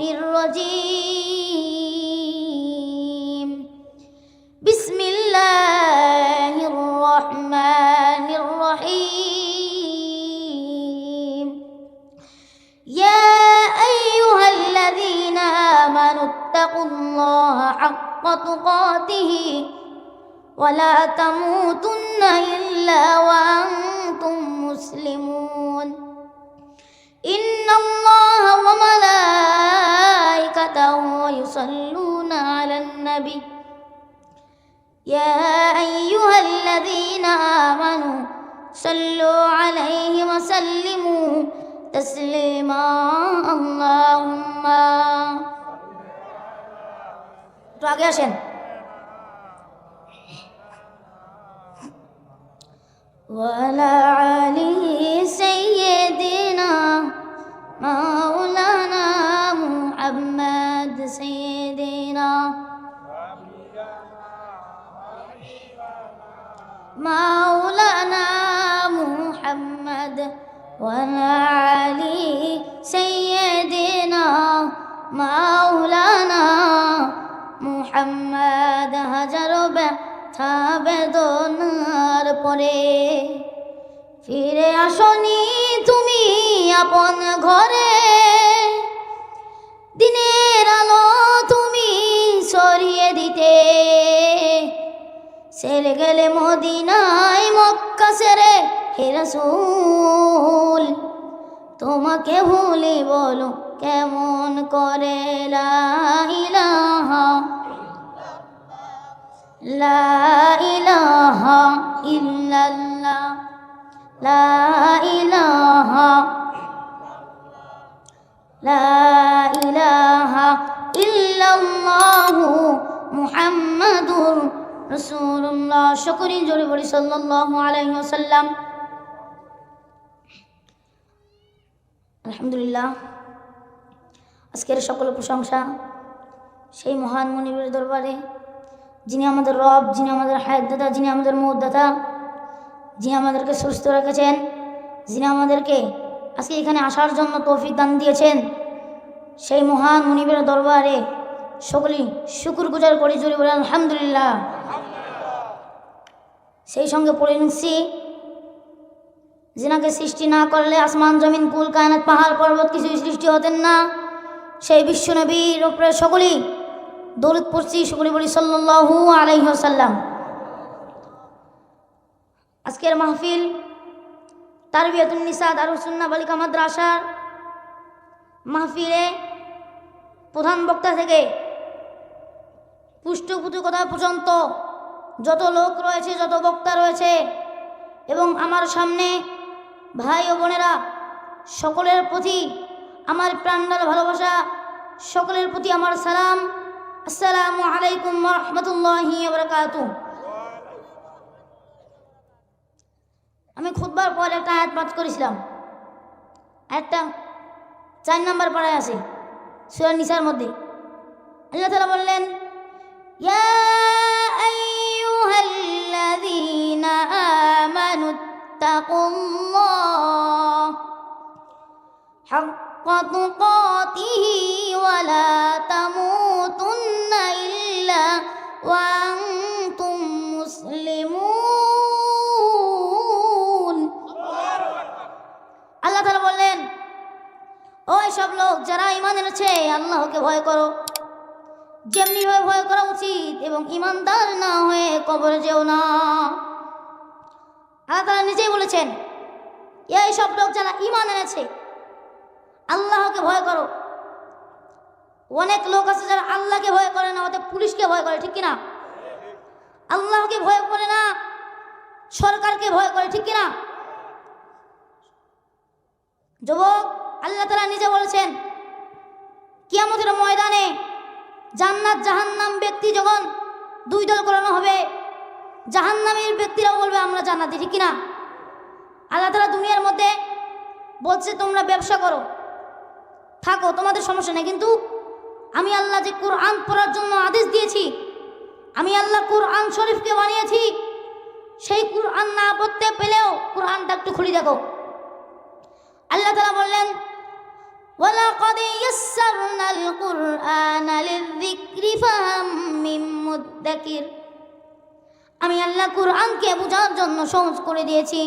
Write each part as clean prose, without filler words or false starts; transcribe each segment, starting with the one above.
الرجيم بسم الله الرحمن الرحيم يا أيها الذين آمنوا اتقوا الله حق تقاته ولا تموتن إلا وأنتم مسلمون إن الله وملائكته يصلون على النبي يا أيها الذين آمنوا صلوا عليه وسلموا تسليما اللهم তো আগে আসেন وعلى علي سيدنا مولانا محمد سيدنا مولانا محمد وعلى علي سيدنا مولانا محمد হাজার ব্যথা বেদনার পরে ফিরে আসনি তুমি আপন ঘরে দিনের আলো তুমি ছড়িয়ে দিতে ছেড়ে গেলে মদিনায় মক্কা ছেড়ে হে রাসূল তোমাকে ভুলি বলো কেমন করে লা ইলাহা লা ইলাহা ইল্লাল্লাহ লা ইলাহা ইল্লাল্লাহু মুহাম্মাদুর রাসূলুল্লাহ শুকরি জোরে বলি সাল্লাল্লাহু আলাইহি ওয়াসাল্লাম। আলহামদুলিল্লাহ, আজকের সকল প্রশংসা সেই মহান মুনিবের দরবারে, যিনি আমাদের রব, যিনি আমাদের হায়াত দাতা, যিনি আমাদের মৌত দাতা, যিনি আমাদেরকে সুস্থ রেখেছেন, যিনি আমাদেরকে আজকে এখানে আসার জন্য তৌফিক দান দিয়েছেন। সেই মহান মুনিবের দরবারে সকলেই শুকর গুজার করি, জোরে বলে আলহামদুলিল্লাহ। সেই সঙ্গে পড়ে নিচ্ছি, যিনাকে সৃষ্টি না করলে আসমান জমিন কুল কায়নাত পাহাড় পর্বত কিছুই সৃষ্টি হতেন না, সেই বিশ্ব নবীর উপরে সকলেই দরুদ পড়ছি, সকলেই বলি সাল্লাল্লাহু আলাইহি ওয়াসাল্লাম। আজকের মাহফিল তারবিয়াতুন নিসা দারুস সুন্নাহ বালিকা মাদ্রাসার মাহফিলে প্রধান বক্তা থেকে পুষ্টপুতকতা পর্যন্ত যত লোক রয়েছে, যত বক্তা রয়েছে এবং আমার সামনে ভাই ও বোনেরা, সকলের প্রতি আমার প্রাণদার ভালোবাসা, সকলের প্রতি আমার সালাম। আসসালামু আলাইকুম ওয়া রাহমাতুল্লাহি ওয়া বারাকাতুহু। আমি খুতবার পর একটা আয়াত পাঠ করেছিলাম, আয়াতটা 4 নম্বর পারায় আছে সূরা নিসার মধ্যে। আল্লাহ তাআলা বললেন, ইয়া আইয়ুহাল্লাযীনা আমানুত্তাকুল্লাহ হাক্কা তুকাতিহি ওয়া লা তামুতুন্না ইল্লা ওয়া আনতুম মুসলিমুন। আল্লাহ তাআলা বললেন, ওই সব লোক যারা ঈমান এনেছে, আল্লাহকে ভয় করো যেমনিভাবে ভয় করা উচিত, এবং ঈমানদার না হয়ে কবরে যেও না। আল্লাহ তাআলা নিজেই বলেছেন, এই সব লোক যারা ঈমান এনেছে, আল্লাহকে ভয় করো। অনেক লোক আছে যারা আল্লাহকে ভয় করে না, ওদের পুলিশকে ভয় করে, ঠিক কিনা? আল্লাহকে ভয় করে না, সরকারকে ভয় করে, ঠিক কিনা? যুবক, আল্লাহ তাআলা নিজে বলেছেন, কিয়ামতের ময়দানে জান্নাত জাহান্নাম ব্যক্তি যখন 2 দল করানো হবে, জাহান্নামের ব্যক্তিরাও বলবে আমরা জান্নাতি, ঠিক কিনা? আল্লাহ তাআলা দুনিয়ার মধ্যে বলছে তোমরা ব্যবসা করো, থাকো, তোমাদের সমস্যা নেই, কিন্তু আমি আল্লাহ যে কোরআন পড়ার জন্য আদেশ দিয়েছি, আমি আল্লাহ কোরআন শরীফকে বানিয়েছি, সেই কোরআন না পড়তে পেলেও কোরআনটা একটু খুলে দেখো। আল্লাহ তাআলা বললেন, ওয়ালাকাদ ইয়াসসারনাল কুরআনা লিযিকরি ফাহাম মিন মুদ্দাকির। আমি আল্লাহ কুরআনকে বোঝার জন্য সহজ করে দিয়েছি।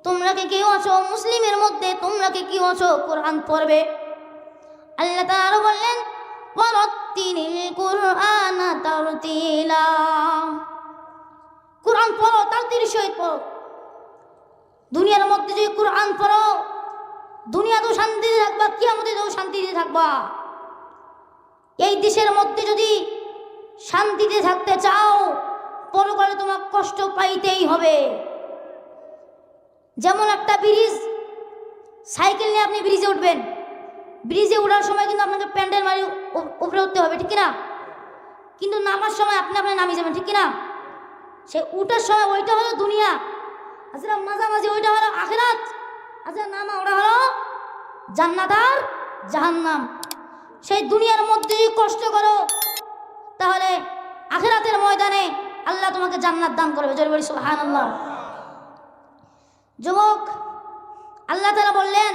তোমরা কে কেউ আছো মুসলিমের মধ্যে, তোমরা কে কেউ আছো কোরআন পড়বে? আল্লাহ তাআলা আরো বললেন ওয়ারাত্তিলিল কুরআনা তারতিলা। কোরআন পড়ো, তারতিলের সহিত পড়ো। দুনিয়ার মধ্যে যদি কোরআন পড়ো, দুনিয়াতেও শান্তিতে থাকবা, কিয়ামতেও শান্তিতে থাকবা। এই দেশের মধ্যে যদি শান্তিতে থাকতে চাও, পরকালে তোমার কষ্ট পাইতেই হবে। যেমন একটা ব্রিজ, সাইকেল নিয়ে আপনি ব্রিজে উঠবেন, ব্রিজে ওঠার সময় কিন্তু আপনাকে প্যান্ডেল মারি উপরে উঠতে হবে, ঠিক কিনা? কিন্তু নামার সময় আপনি আপনি নামিয়ে যাবেন, ঠিক কিনা? সে উঠার সময় ওইটা হলো দুনিয়া, আসলে মাঝামাঝি ওইটা হলো আখিরাত। আচ্ছা নামা ওটা হলো জান্নাত আর জাহান্নাম। সেই দুনিয়ার মধ্যে যদি কষ্ট করো, তাহলে আখিরাতের ময়দানে আল্লাহ তোমাকে জান্নাত দান করবে। জোরে বলি সুবহানাল্লাহ। যুবক, আল্লাহ তাআলা বললেন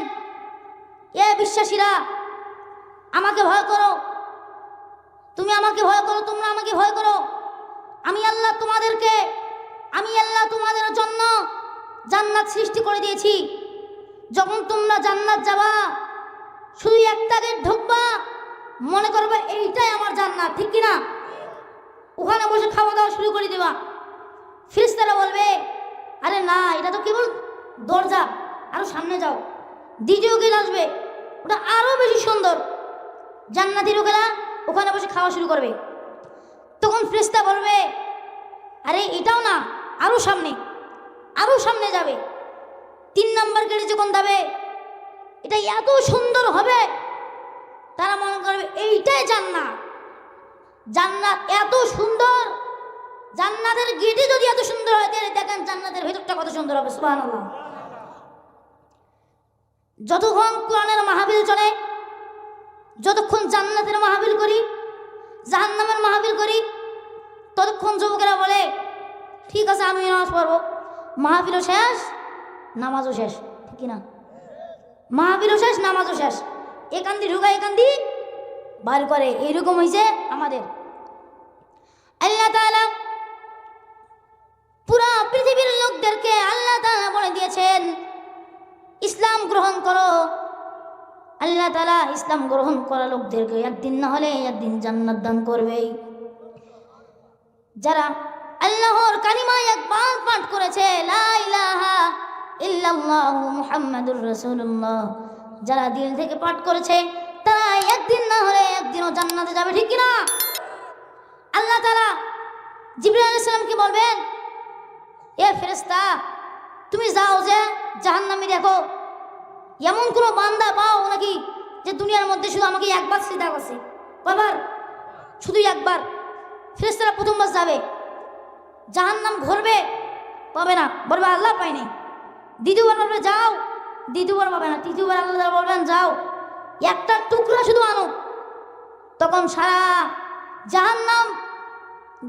এ বিশ্বাসীরা, আমাকে ভয় করো, তুমি আমাকে ভয় করো, তোমরা আমাকে ভয় করো। আমি আল্লাহ তোমাদের জন্য জান্নাত সৃষ্টি করে দিয়েছি। যখন তোমরা জান্নাত যাবা, শুধু একটা গেট ঢুকবা, মনে করবে এইটাই আমার জান্নাত, ঠিক কিনা? ওখানে বসে খাওয়া দাওয়া শুরু করে দেবা। ফেরেশতারা বলবে আরে না, এটা তো কেবল দরজা, আরো সামনে যাও। দ্বিতীয় গেট আসবে, ওটা আরো বেশি সুন্দর। জান্নাতি লোকেরা ওখানে বসে খাওয়া শুরু করবে। তখন ফেরেশতা বলবে আরে এটাও না, আরো সামনে যাবে। 3 নম্বর গেটে যখন যাবে, এটা এত সুন্দর হবে, তারা মনে করবে এইটাই জান্নাত। জান্নাত এত সুন্দর, জান্নাতের গেটে যদি এত সুন্দর হয়, তাহলে দেখেন জান্নাতের ভেতরটা কত সুন্দর হবে। সুবহানাল্লাহ। যতক্ষণ কোরআনের মাহফিল চলে, যতক্ষণ জান্নাতের মাহফিল করি, জাহান্নামের মাহফিল করি, ততক্ষণ যুবকেরা বলে ঠিক আছে আমি নামাজ পড়বো। মাহফিলও শেষ, নামাজও শেষ, ঠিক কিনা? মাহফিলও শেষ, নামাজও শেষ। এখান দিয়ে ঢুকা, এখান দিয়ে বার করে, এইরকম হয়েছে আমাদের। আল্লাহ তাআলা পুরা পৃথিবীর লোকদেরকে আল্লাহ তাআলা বলে দিয়েছেন ইসলাম গ্রহণ করো। আল্লাহ তাআলা ইসলাম গ্রহণ করা লোকদেরকে একদিন না হলে একদিন জান্নাত দান করবেই। যারা আল্লাহর কালিমা একবার পাঠ করেছে, লা ইলাহা ইল্লাল্লাহু মুহাম্মাদুর রাসূলুল্লাহ, যারা দিল থেকে পাঠ করেছে, তারা একদিন না হলে একদিনও জান্নাতে যাবে, ঠিক কিনা? আল্লাহ তাআলা জিবরাইল আলাইহিস সালামকে বলবেন এ ফেরেশতা, তুমি যাও যে জাহান্নামে দেখো এমন কোনো বান্দা পাও নাকি যে দুনিয়ার মধ্যে শুধু আমাকে একবার সিজদা করছে। কয়বার? শুধু একবার। ফেরেশতারা প্রথমবার যাবে, জাহান্নাম ঘুরবে, পাবে না, বলবে আল্লাহ পাই নাই। দ্বিতীয়বার বলবে যাও, দ্বিতীয়বার পাবে না। তৃতীয়বার আল্লাহ বলবেন যাও, একটা টুকরা শুধু আনো। তখন সারা জাহান্নাম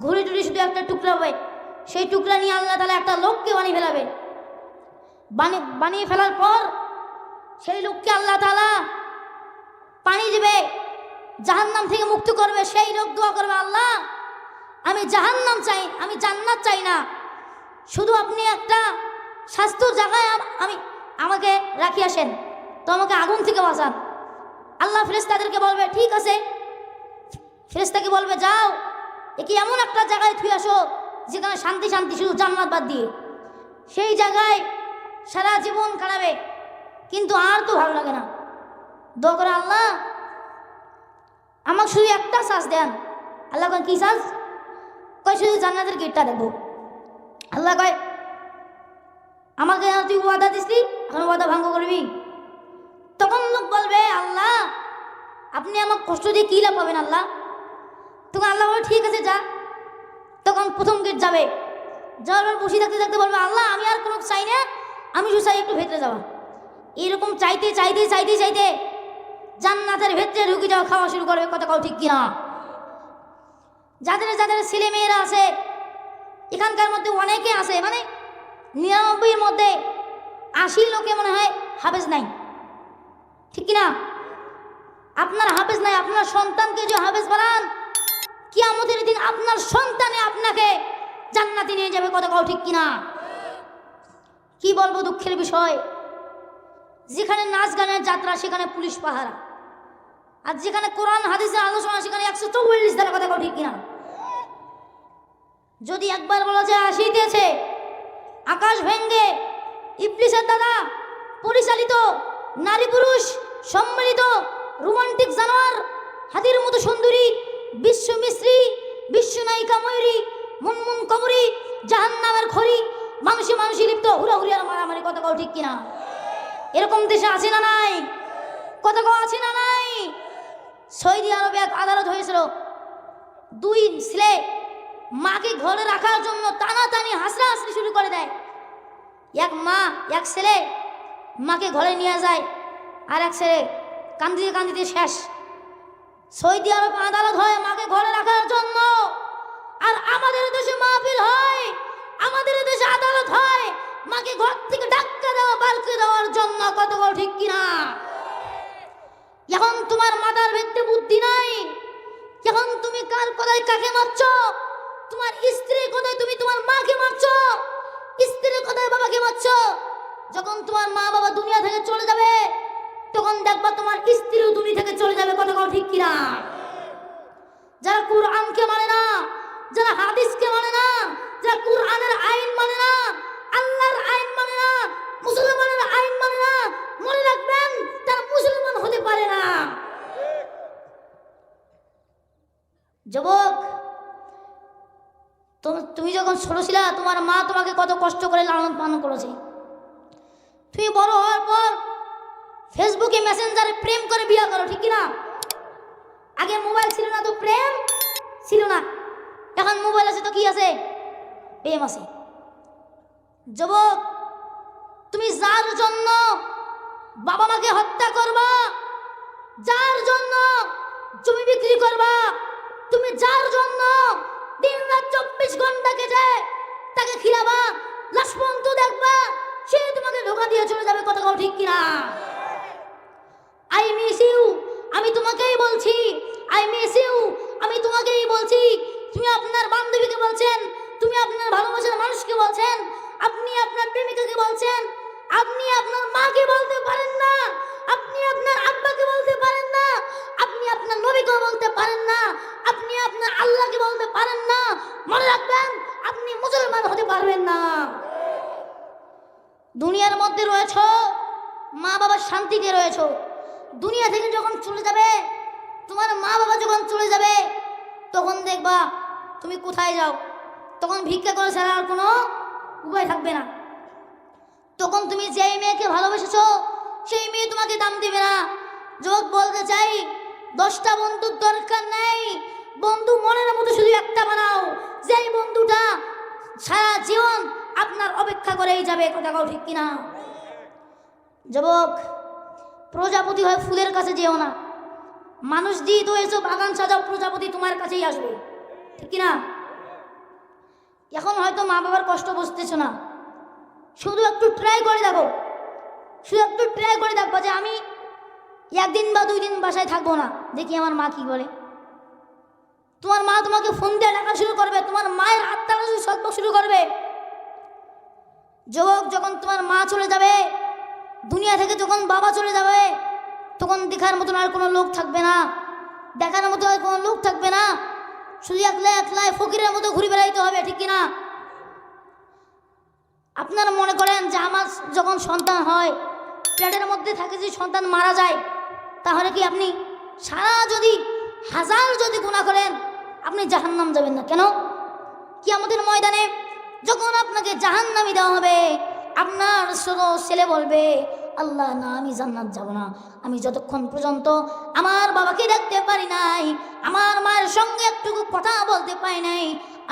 ঘুরে টুরে শুধু একটা টুকরা হবে। সেই টুকরা নিয়ে আল্লাহ তাআলা একটা লোককে বানিয়ে ফেলাবে। বানিয়ে ফেলার পর সেই লোককে আল্লাহ তাআলা পানি দিবে, জাহান্নাম থেকে মুক্ত করবে। সেই লোক দোয়া করবে আল্লাহ আমি জাহান্নাম চাই, আমি জান্নাত চাই না, শুধু আপনি একটা স্বাস্থ্যর জায়গায় আমাকে রাখি আসেন, তো আমাকে আগুন থেকে বাঁচান। আল্লাহ ফেরেশতাদেরকে বলবে ঠিক আছে। ফেরেশতাকে বলবে যাও একে এমন একটা জায়গায় থুয়ে আসো যেখানে শান্তি শান্তি, শুধু জান্নাত বাদ দিয়ে। সেই জায়গায় সারা জীবন কাটাবে, কিন্তু আর তো ভালো লাগে না। দোয়া করে আল্লাহ আমাকে শুধু একটা শ্বাস দেন। আল্লাহ কয় কি শ্বাস? কয় শুধু জান্নাতের গেটটা দেখবো। আল্লাহ কয় আমাকে তুই ওয়াদা দিসলি, এখন ওয়াদা ভঙ্গ করবি? তখন লোক বলবে আল্লাহ আপনি আমাকে কষ্ট দিয়ে কী লাভ পাবেন আল্লাহ? তখন আল্লাহ বলে ঠিক আছে যা। তখন প্রথম গেট যাবে, যাওয়ার পর বসে থাকতে থাকতে বলবে আল্লাহ আমি আর কোনো চাই না, আমি শুধু চাই একটু ভেতরে যাওয়া। এরকম চাইতে চাইতে চাইতে চাইতে জান্নাতের ভেতরে ঢুকে যাওয়া, খাওয়া শুরু করবে। কথা কও ঠিক কিনা? যাদের যাদের ছেলে মেয়েরা আছে, এখানকার মধ্যে অনেকে আছে, মানে 99-র মধ্যে 80 লোকে মনে হয় হাফেজ নাই। ঠিক কিনা? আপনার হাফেজ নাই, আপনার সন্তানকে যে হাফেজ বানান, কিয়ামতের দিন আপনার সন্তানে আপনাকে জান্নাতে নিয়ে যাবে। কথা কও ঠিক কিনা? কি বলবো, দুঃখের বিষয়, যেখানে নাচ গানের যাত্রা সেখানে পুলিশ পাহারা, আর যেখানে কোরআন হাদিসের আলোচনা সেখানে 144 ধারা। কথা কও ঠিক কিনা? যদি একবার বলা যায় আসিতেছে আকাশ ভেঙ্গে ইবলিসের দ্বারা পরিচালিত নারী পুরুষ সম্মিলিত রোমান্টিক জানোয়ার, হাতির মতো সুন্দরী, বিশ্ব মিশ্রী, বিশ্ব নায়িকা ময়ূরী, মুনমুন কমরি, জাহান্নামের খড়ি, মানুষে মানুষে লিপ্ত, হুড়াহুড়ি আর মারামারি। কথা কও ঠিক কিনা? এরকম দেশে আছে না নাই? কথা কও আছে না নাই? সৌদি আরবে এক আদালত হয়েছিল, দুই ছেলে মাকে ঘরে রাখার জন্য টানাটানি হাসরাহাসরি শুরু করে দেয়। এক মা, এক ছেলে মাকে ঘরে নিয়ে যায়, আর এক ছেলে কান্দিতে কান্দিতে শেষ। সৌদি আরব আদালত হয় মাকে ঘরে রাখার জন্য, আর আমাদের দেশে মাহফিল হয়, আমাদের দেশে আদালত হয় মাকে ঘর থেকে ধাক্কা দেওয়া, বালকে দেওয়ার জন্য। কত বড় ঠিক কিনা? এখন তোমার মাথার ভেতরে বুদ্ধি নাই, এখন তুমি কার কথায় কাকে মারছ? তোমার স্ত্রীর কথায় তুমি তোমার মাকে মারছ, স্ত্রীর কথায় বাবাকে মারছ। যখন তোমার মা বাবা দুনিয়া থেকে চলে যাবে, তখন দেখবা তোমার স্ত্রীও দুনিয়া থেকে চলে যাবে। কথা কও ঠিক কিনা? যারা কুরআনকে মানে না, যারা হাদিসকে মানে না, যারা কুরআনের আইন মানে না, আল্লাহর আইন মানে না, মুসলমানের আইন মানে না, মনে রাখবেন তারা মুসলমান হতে পারে না। যুবক, তুমি যখন ছোট ছিলা তোমার মা তোমাকে কত কষ্ট করে লালন পালন করেছে। তুমি বড় হওয়ার পর ফেসবুকে মেসেঞ্জারে প্রেম করে বিয়ে করো, ঠিক কিনা? আগে মোবাইল ছিল না তো প্রেম ছিল না, এখন মোবাইল আছে তো কি আছে? প্রেম আছে। যুবক, তুমি যার জন্য বাবা মাকে হত্যা করবা, যার জন্য জমি বিক্রি করবা, তুমি যার জন্য দিন রাত 24 ঘন্টা কেটে তাকে খিলাবা, লাশ পর্যন্ত দেখবা, সে তোমাকে ধোকা দিয়ে চলে যাবে। কথা কও ঠিক কিনা? আই মিস ইউ, আমি তোমাকেই বলছি। আই মিস ইউ, আমি তোমাকেই বলছি। তুমি আপনার বান্ধবীকে বলছেন, তুমি আপনার ভালোবাসার মানুষকে বলছেন, আপনি আপনার প্রেমিকাকে বলছেন, আপনি আপনার মাকে বলতে পারেন না, আপনি আপনার আব্বাকে বলতে পারেন না, আপনি আপনার নবীকে বলতে পারেন না, আপনি আপনার আল্লাহকে বলতে পারেন না। মনে রাখবেন আপনি মুসলমান হতে পারবেন না। দুনিয়ার মধ্যে রয়েছো, মা বাবার শান্তিতে রয়েছো। দুনিয়া থেকে যখন চলে যাবে, তোমার মা বাবা যখন চলে যাবে, তখন দেখবা তুমি কোথায় যাও, তখন ভিক্ষা করে ছাড়া আর কোনো উপায় থাকবে না। তখন তুমি যেই মেয়েকে ভালোবেসেছো সেই মেয়ে তোমাকে দাম দেবে না। যোগ বলতে চাই, 10টা বন্ধুর দরকার নেই, বন্ধু মনের মতো শুধু একটা বানাও, যেই বন্ধুটা সারা জীবন আপনার অপেক্ষা করেই যাবে। কথা কও ঠিক কিনা? যুবক, প্রজাপতি হয় ফুলের কাছে যেও না, মানুষ জিত হয়েছো বাগান সাজাও, প্রজাপতি তোমার কাছেই আসবে, ঠিক কিনা? এখন হয়তো মা বাবার কষ্ট বুঝতেছো না, শুধু একটু ট্রাই করে দেখো, শুধু একটু ট্রাই করে দেখবো যে আমি 1 দিন বা 2 দিন বাসায় থাকবো না, দেখি আমার মা কি বলে। তোমার মা তোমাকে ফোন দিয়ে ডাকা শুরু করবে, তোমার মায়ের আত্মাটা সর্ব শুরু করবে। যুবক, যখন তোমার মা চলে যাবে, দুনিয়া থেকে যখন বাবা চলে যাবে, তখন দেখার মতন আর কোনো লোক থাকবে না, দেখার মতো আর কোনো লোক থাকবে না, শুধু একলা একলায় ফকিরের মতো ঘুরে বেড়াইতে হবে, ঠিক কিনা? আপনারা মনে করেন যে আমার যখন সন্তান হয়, পেটের মধ্যে থাকে যে সন্তান মারা যায়, তাহলে কি আপনি সারা যদি 1000 যদি গুনাহ করেন আপনি জাহান্নাম যাবেন না? কেন? কিয়ামতের ময়দানে যখন আপনাকে জাহান্নামী দেওয়া হবে, আপনার ছোট ছেলে বলবে, আল্লাহ না, আমি জান্নাত যাব না, আমি যতক্ষণ পর্যন্ত আমার বাবাকে দেখতে পারি নাই, আমার মায়ের সঙ্গে একটুকু কথা বলতে পারি নাই,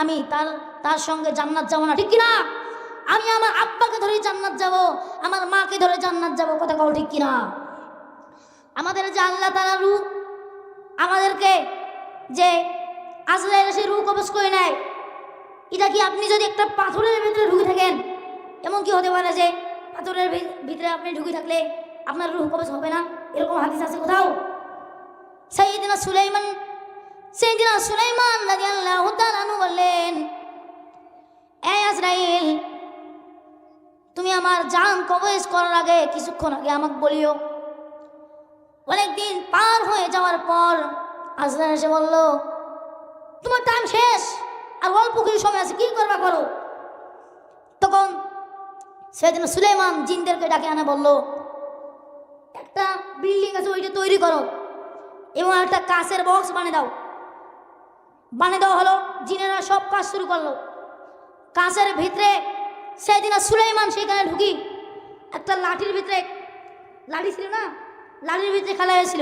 আমি তার সঙ্গে জান্নাত যাব না, ঠিক কিনা? আমি আমার আব্বাকে ধরে জান্নাত যাব, আমার মাকে ধরে জান্নাত যাব। কথা কও ঠিক কিনা? আমাদের যে আল্লাহ তাআলা রূহ আমাদেরকে যে আজরাইল এসে রূহ কবজ করে নেয়, এটা কি আপনি যদি একটা পাথরের ভিতরে ঢুকে থাকেন, এমন কি হতে পারে যে পাথরের ভিতরে আপনি ঢুকে থাকলে আপনার রূহ কবজ হবে না, এরকম হাদিস আছে কোথাও? সাইয়েদিনা সুলাইমান রাদিয়াল্লাহু তাআলা আনহু বললেন, এ আজরাইল, তুমি আমার জান কবজ করার আগে কিছুক্ষণ আগে আমাকে বলিও। অনেকদিন পার হয়ে যাওয়ার পর আজরাইল এসে বলল, তোমার টাইম শেষ, আর অল্প কিছু সময় আছে, কি করবা করো। তখন সেদিন সুলাইমান জিনদেরকে ডাকে আনে বলল, একটা বিল্ডিং আছে ওইটা তৈরি করো এবং একটা কাঁচের বক্স বানিয়ে দাও। বানিয়ে দেওয়া হলো, জিনেরা সব কাজ শুরু করলো। কাঁচের ভিতরে সেদিন সুলাইমান সেখানে ঢুকি একটা লাঠির ভিতরে, লাঠি ছিল না, লাঠির ভিতরে খেলা হয়েছিল,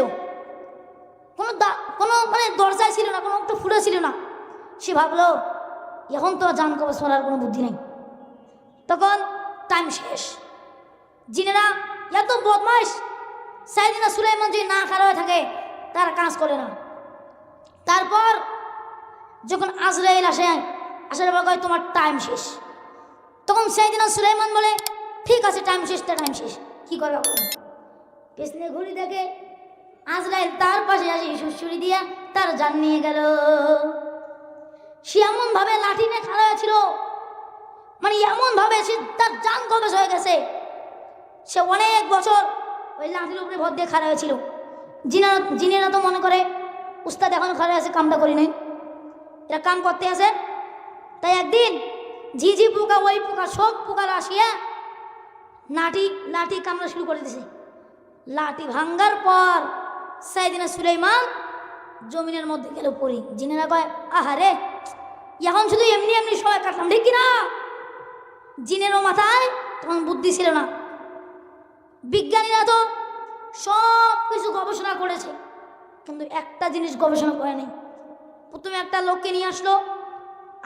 কোনো মানে দরজায় ছিল না, কোনো একটা ফুটো ছিল না। সে ভাবলো এখন তো জান কবজ করার কোনো বুদ্ধি নেই। তখন টাইম শেষ। জিনেরা এত বদমাইশ, সাইয়েদিনা সুলাইমান যদি না খারাপ হয়ে থাকে তারা কাজ করে না। তারপর যখন আজরাইল আসার পর কয় তোমার টাইম শেষ, তখন সাইয়েদিনা সুলাইমান বলে ঠিক আছে টাইম শেষ, টাইম শেষ, কি করবে বলো। পেছনে ঘুরি দেখে আজরাইল তার পাশে আসি সুড়সুড়ি দিয়া তার জান নিয়ে গেল। সে এমন ভাবে লাঠি নিয়ে খাড়া হয়েছিল, মানে এমন ভাবে সে তার জান কবজ হয়ে গেছে। সে অনেক বছর ওই লাঠির উপরে ভর দিয়ে খাড়া হয়েছিল। জিনেরা তো মনে করে উস্তাদ এখন খাড়া আছে, কামটা করি নাই, এরা কাম করতে আছে। তাই একদিন ঝিঝি পোকা, ওই পোকা, সব পোকার আসিয়া লাঠি কামড়া শুরু করে দিছে। লাঠি ভাঙ্গার পর সাইয়েদিনা সুলাইমান জমিনের মধ্যে গেল পড়ি। জিনেরা কয় আহারে, এখন শুধু এমনি এমনি সময় কাটলাম, ঠিক কিনা? জিনেরও মাথায় তখন বুদ্ধি ছিল না। বিজ্ঞানীরা তো সব কিছু গবেষণা করেছে, কিন্তু একটা জিনিস গবেষণা করে নেই। প্রথমে একটা লোককে নিয়ে আসলো,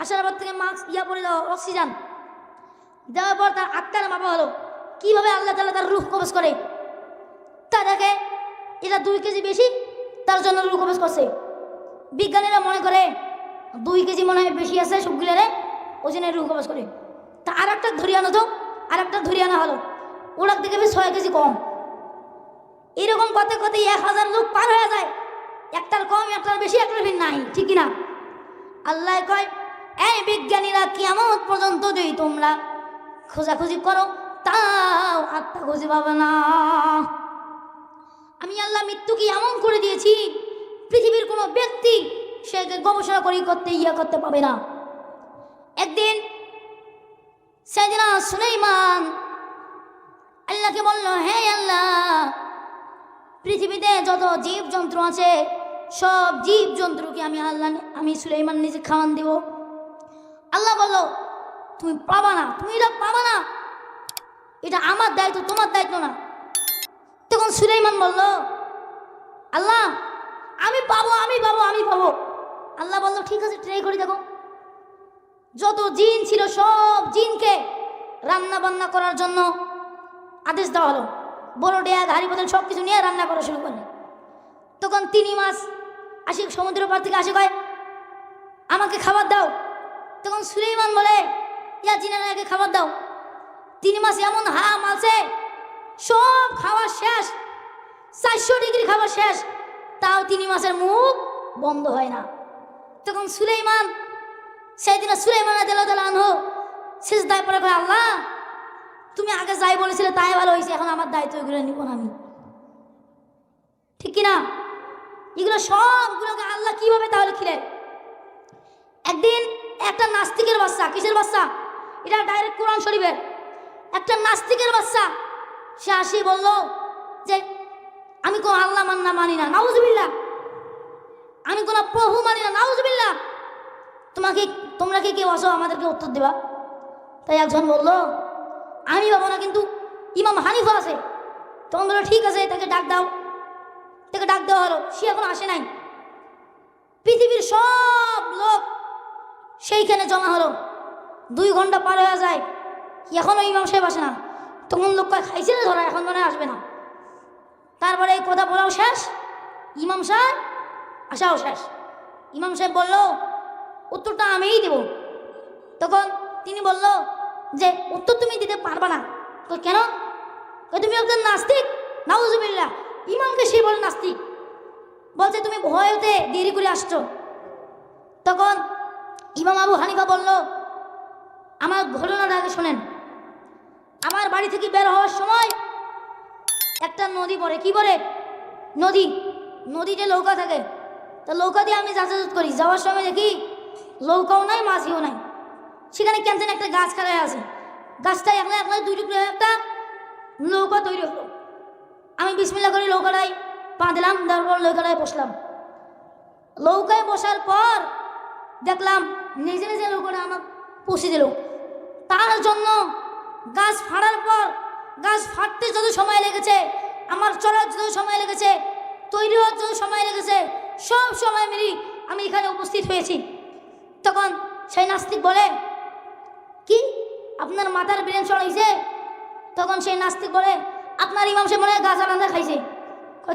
আসার পর থেকে মাস্ক পরে দেওয়া, অক্সিজেন দেওয়ার পর তার আত্মার মাপা হলো কিভাবে আল্লাহ তাআলা তার রূহ কবজ করে। তা দেখে এটা 2 কেজি বেশি, তার জন্য রূহ কবজ করছে। বিজ্ঞানীরা মনে করে 2 কেজি মনে হয় বেশি আছে সবগুলোরে, ওই জন্য রূহ কবজ করে। তা আর একটা ধরে আনো তো, আর একটা ধরে আনা হলো, ওরা দেখে 6 কেজি কম। এরকম করতে করতে 1000 লোক পার হয়ে যায়, একটার কম, একটার বেশি, একটার ভিন্ন নাই, ঠিক কিনা? আল্লাহ কয়, এই বিজ্ঞানীরা কিয়ামত পর্যন্ত যদি তোমরা খোঁজাখুঁজি করো তাও আত্মা খুঁজে পাবে না। আমি আল্লাহ মৃত্যুকে এমন করে দিয়েছি, পৃথিবীর কোনো ব্যক্তি সে গবেষণা করতে পাবে না। একদিন সাইয়েদিনা সুলাইমান আল্লাহকে বলল, হে আল্লাহ, পৃথিবীতে যত জীবজন্তু আছে সব জীবজন্তুকে আমি সুলাইমান নিজে খাওয়ান দিব। আল্লাহ বলল, তুমি পাবা না, তুমি এটা পাবা না, এটা আমার দায়িত্ব, তোমার দায়িত্ব না। তখন সুলাইমান বলল, আল্লাহ আমি পাবো। আল্লাহ বলল, ঠিক আছে, ট্রাই করে দেখো। যত জিন ছিল সব জিনকে রান্না বান্না করার জন্য আদেশ দেওয়া হলো। বড় ডেয়া, হাড়ি বোতল সব কিছু নিয়ে রান্না করা শুরু করলেন। তখন 3 মাস আসি সমুদ্রের পার থেকে আসে, কয় আমাকে খাবার দাও। তখন সুলাইমান বলে, ইয়া জিনেরাকে খাবার দাও। 3 মাস এমন মালছে, সব খাবার শেষ, 400 ডিগ্রি খাবার শেষ, তাও 3 মাসের মুখ বন্ধ হয় না। তখন সাইয়েদিনা সুলাইমান রাদিয়াল্লাহু আনহু সিজদায় পড়ে কয়, আল্লাহ তুমি আগে যাই বলেছিলে তাই ভালো হয়েছে, এখন আমার দায়িত্ব এগুলো নিব না আমি, ঠিক কিনা? এগুলো সবগুলোকে আল্লাহ কিভাবে তাহলে খিলেন? একদিন একটা নাস্তিকের বাচ্চা, কিসের বাচ্চা? এটা ডাইরেক্ট কোরআন শরীফের। একটা নাস্তিকের বাচ্চা সে আসি বলল যে আমি কোনো আল্লাহ মানি না, নাউজুবিল্লাহ, আমি কোনো প্রভু মানি না, নাউজুবিল্লাহ, তোমরা কি কেউ আসো আমাদেরকে উত্তর দেবা? তাই একজন বলল, আমি পাবো না, কিন্তু ইমাম হানিফা আছে। তখন বললো ঠিক আছে, তাকে ডাক দাও। তাকে ডাক দেওয়া হলো, সে এখন আসে নাই। পৃথিবীর সব লোক সেইখানে জমা হলো। 2 ঘন্টা পার হয়ে যায়, এখনো ইমাম সাহেব আসে না। তখন লোক খাইছে না ধরা, এখন মনে আসবে না। তারপরে এই কথা বলাও শেষ, ইমাম সাহেব আসাও শেষ। ইমাম সাহেব বলল, উত্তরটা আমিই দেব। তখন তিনি বলল যে উত্তর তুমি দিতে পারবা না। তো কেন? তুমি একজন নাস্তিক, নাউজুবিল্লাহ, ইমামকে সে বলে নাস্তিক, বলছে তুমি ভয়তে দেরি করে আসছো। তখন ইমাম আবু হানিফা বলল, আমার ঘটনাটা আগে শোনেন। আমার বাড়ি থেকে বের হওয়ার সময় একটা নদী পড়ে, কি পড়ে? নদী। নদীতে নৌকা থাকে, তা নৌকা দিয়ে আমি যাতায়াত করি। যাওয়ার সময় দেখি নৌকাও নাই, মাঝিও নাই। সেখানে কেমন একটা গাছ খাড়ায় আছে, গাছটা একলা একলা দুই টুকরো একটা নৌকা তৈরি হলো। আমি বিসমিল্লাহ করে নৌকাটায় পা দিলাম, তারপর নৌকাটায় বসলাম। নৌকায় বসার পর দেখলাম নিজে নিজে নৌকাটা আমার পৌঁছে দিল। তার জন্য গাছ ফাড়ার পর, গাছ ফাটতে যত সময় লেগেছে, আমার চলার যত সময় লেগেছে, তৈরি হওয়ার যত সময় লেগেছে, সব সময় মিলি আমি এখানে উপস্থিত হয়েছি। তখন সেই নাস্তিক বলে, কি আপনার মাথার ব্রেন চড়াইছে? তখন সেই নাস্তিক বলে, আপনার ইমাম সে মনে হয় গাছ রান্না খাইছে।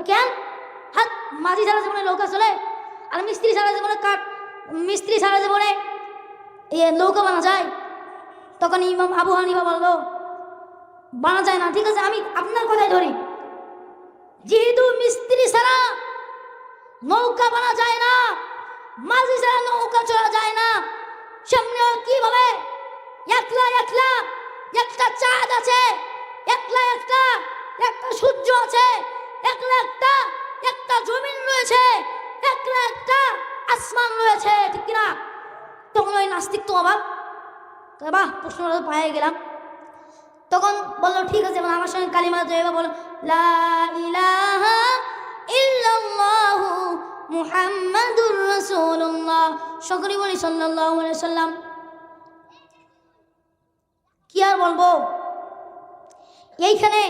কেন? হাত মাঝি ছাড়া জীবনে নৌকা চলে, আর মিস্ত্রি ছাড়া জীবনে মিস্ত্রি ছাড়া জীবনে নৌকা বানা যায়? তখন ইমাম আবু হানিফা বলল, বানা যায় না, ঠিক আছে আমি আপনার কথাই ধরি। যেহেতু মিস্ত্রি ছাড়া নৌকা বানা যায় না, মাঝি ছাড়া নৌকা চলা যায় না, সামনে কিভাবে একলা একলা একটা চাঁদ আছে, একলা একটা সূর্য আছে, একলা একটা জমিন রয়েছে, একলা একটা আসমান রয়েছে, ঠিক কিনা? তখন ওই নাস্তিক তো অবাক, বাহ প্রশ্নটা পায়ে গেলাম। তখন বললো, ঠিক আছে আমার সঙ্গে কালিমা তৈবা বলো, লা ইলাহা ইল্লাল্লাহু মুহাম্মাদুর রাসূলুল্লাহ। সকলে বলি সাল্লাল্লাহু আলাইহি সাল্লাম। কি আর বলবো, এইখানে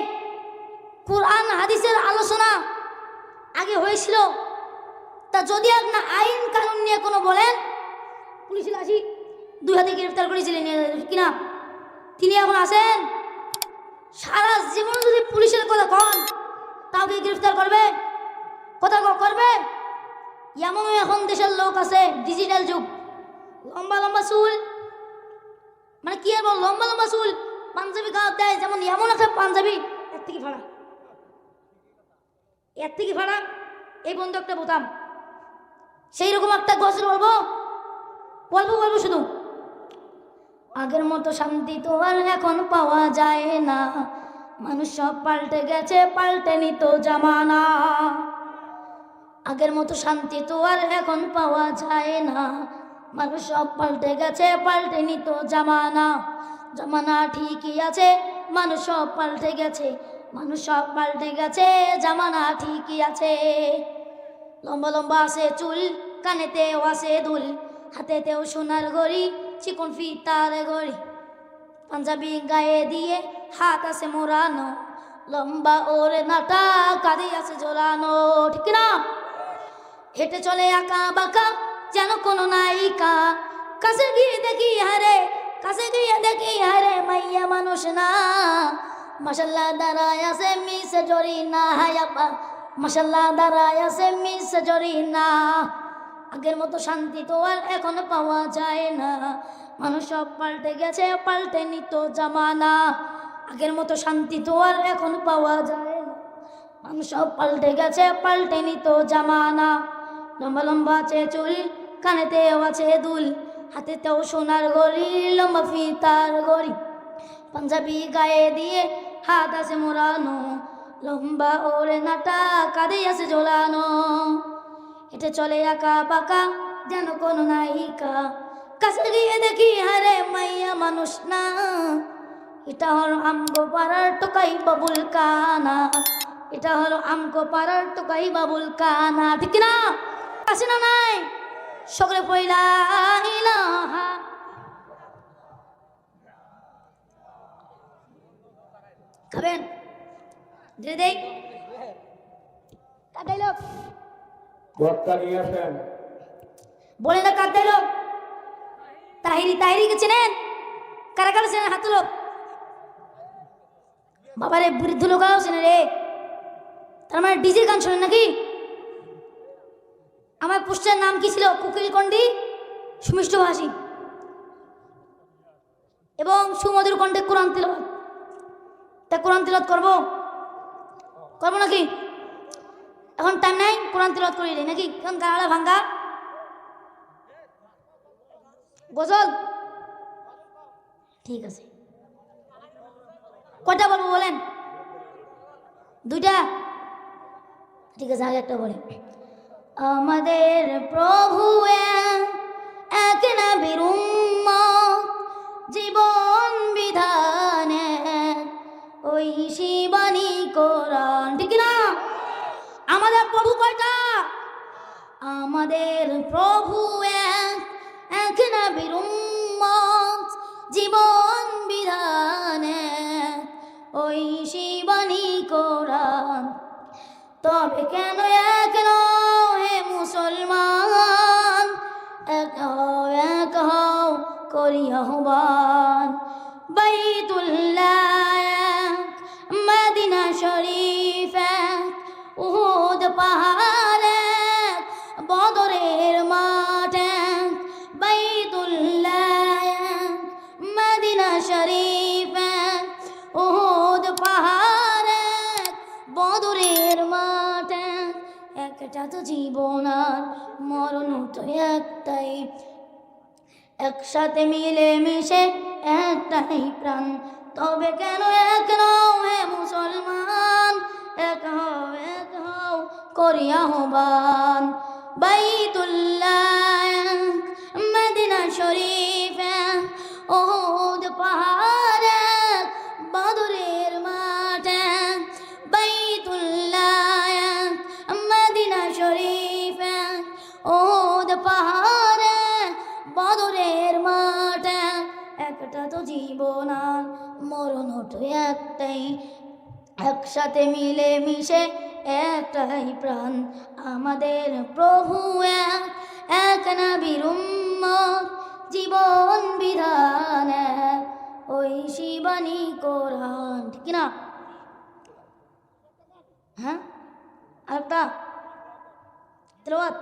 কোরআন হাদিসের আলোচনা আগে হয়েছিল। তা যদি আপনার আইন কানুন নিয়ে কোনো বলেন, পুলিশ আসি 2 হাতে গ্রেফতার করেছিলেন কিনা, তিনি এখন আছেন? সারা জীবন যদি পুলিশের কথা কন, তাকে গ্রেফতার করবে? কথা করবে? এমনও এখন দেশের লোক আছে, ডিজিটাল যুগ, লম্বা লম্বা চুল, মানে কি আর বল, লম্বা লম্বা চুল, পাঞ্জাবি গায়ে দেয়, যেমন এমন একটা পাঞ্জাবি এর থেকে ফাড়া, এই বন্ধু একটা বোতাম, সেই রকম একটা গজল বলবো শুধু। আগের মতো শান্তি তো আর এখন পাওয়া যায় না, মানুষ সব পাল্টে গেছে, পাল্টে নিত জামানা। আগের মতো শান্তি তো আর এখন পাওয়া যায় না, মানুষ সব পাল্টে গেছে, পাল্টে নিত জামানা। জামানা ঠিকই আছে, মানুষ সব পাল্টে গেছে, মানুষ সব পাল্টে গেছে, জামানা ঠিকই আছে। লম্বা লম্বা আছে চুল, কানেতেও আছে দুল, হাতেতেও সোনার ঘড়ি, চিকন ফিতার ঘড়ি, পাঞ্জাবি গায়ে দিয়ে হাত আছে মোড়ানো, লম্বা ওরে নাটা কাঁধে আছে ঝোলানো, ঠিক না? হেঁটে চলে আঁকা বাঁকা যেন কোনো নায়িকা, কাছে গিয়ে দেখি হারে মাইয়া মানুষ না, মাশাল্লাহ দাঁড়ায় আছে মিস জরিনা, হায়াপা মাশাল্লাহ দাঁড়ায় আছে মিস জরিনা। আগের মতো শান্তি তো আর এখন পাওয়া যায় না, মানুষ সব পাল্টে গেছে, পাল্টে নিত জামানা। আগের মতো শান্তি তো আর এখন পাওয়া যায় না, মানুষ সব পাল্টে গেছে, পাল্টে নিত জামানা। লম্বা লম্বা আছে চুল, কানেতেও আছে দুল, হাতেতেও সোনার ঘড়ি, লম্বা ফিতার ঘড়ি, পাঞ্জাবি গায়ে দিয়ে হাত আছে মোড়ানো, লম্বা ওরে নাটা কাঁধে আছে ঝোলানো। হেঁটে চলে আঁকা বাঁকা যেন কোনো নায়িকা, কাছে গিয়ে দেখি হারে মাইয়া মানুষ না, এটা হলো আমগো পাড়ার টোকাই বাবুল কানা, এটা হলো আমগো পাড়ার টোকাই বাবুল কানা, ঠিক না? আছে না নাই? সকলে পয়লা ইলাহা। খাবেন? ধীরে দেই কাটাই লোক বলে না, কাটাই লোক তাহিরি চেনেন? কারা কারা চেনেন? হাত লোক। বাবারে বৃদ্ধ লোকাও চেনে রে, তার মানে ডিজে গান শোনেন নাকি? আমার পোস্টার নাম কি ছিল? কুকিল কণ্ঠী সুমিষ্ট ভাষী এবং সুমধুর কণ্ঠে কোরআন তিলাওয়াত। তা কোরআন তিলাওয়াত করবো? করবো নাকি? এখন টাইম নাই, কোরআন তিলাওয়াত করি নাকি? এখন গাড়া ভাঙ্গা গজল, ঠিক আছে। কয়টা বলবো বলেন? দুইটা, ঠিক আছে। আগে একটা বলি। আমাদের প্রভু এক নবীর উম্মত, জীবন বিধানে ওই শিবানী কোরআন, ঠিক না? আমাদের প্রভু কয়টা? আমাদের প্রভু এক নবীর উম্মত, জীবন বিধানে ওই শিবানী কোরআন। তবে কেন এক নও হে মুসলমান, এক হও করি আহ্বান। বাইতুল্লাহ মদিনা শরীফ, উহুদ পাহাড়ে বদরের মাঠে। বাইতুল্লাহ মদিনা শরীফ, উহুদ পাহাড়ে বদরের মাঠে। একটা তো জীবন আর মরণ তো একটাই, একসাথে মিলে মিশে একটাই প্রাণ। তবে কেন এক নও হে মুসলমান, এক হও করি আহ্বান। বাইতুল্লাহ মদিনা শরীফ, উহুদ পাহাড়ে বদরের মাঠে। বাইতুল্লাহ মদিনা শরীফ, উহুদ পাহাড়ে বদরের মাঠে। একটা তো জীবন আর মরণ তো একটাই, একসাথে মিলে মিশে একটাই প্রাণ। আমাদের প্রভু এক নবীর উম্মত, জীবন বিধান ওই শিবানী কোরআন, ঠিক না? হ্যাঁ, আরেকটা তেলাওয়াত।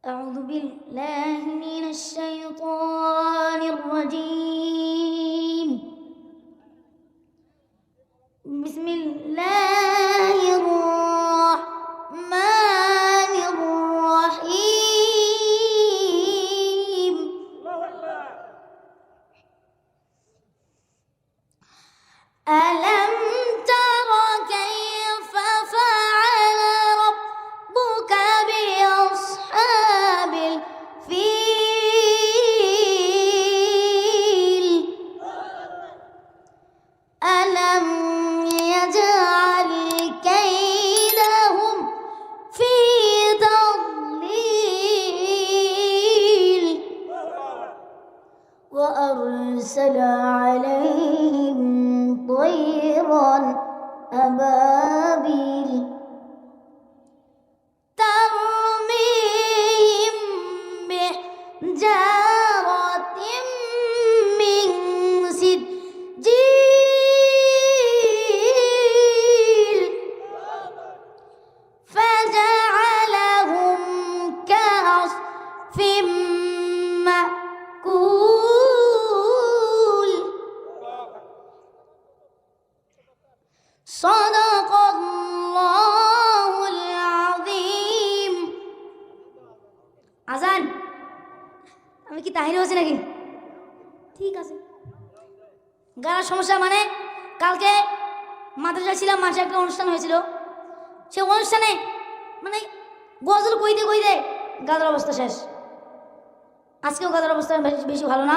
أعوذ بالله من الشيطان الرجيم. بسم الله الرحمن الرحيم. ألم تر كيف فعل ربك بأصحاب الفيل؟ ألم يجعل كيدهم في تضليل؟ وأرسل عليهم طيرا أبابيل ترميهم بحجارة من سجيل فجعلهم كعصف مأكول. صدق الله العظيم. আজান, আমি কি তাহির হয়েছে নাকি? ঠিক আছে। গাড়ার সমস্যা মানে কালকে মাদ্রাসায় ছিলাম, মাসে একটা অনুষ্ঠান হয়েছিল। সে অনুষ্ঠানে মানে গজল কইতে কইতে গাদার অবস্থা শেষ। আজকেও গাদার অবস্থা বেশি ভালো না,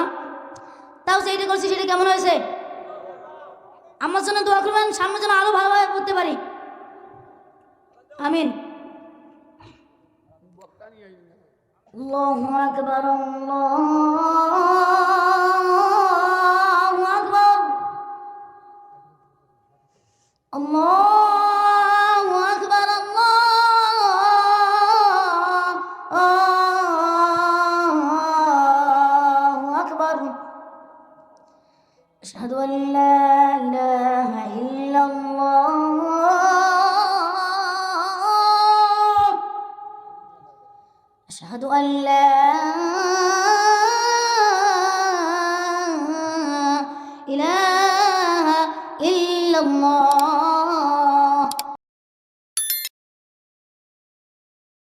তাও যেটা করছি সেটা কেমন হয়েছে? আমার জন্য দোয়া করবেন, সামনে যেন আরো ভালোভাবে করতে পারি। আমিন। আল্লাহু আকবার, আল্লাহু আকবার, আল্লাহু আকবার, আল্লাহু আকবার। আশহাদু আল্লা ইলাহা ইল্লাল্লাহ أشهد أن لا إله إلا الله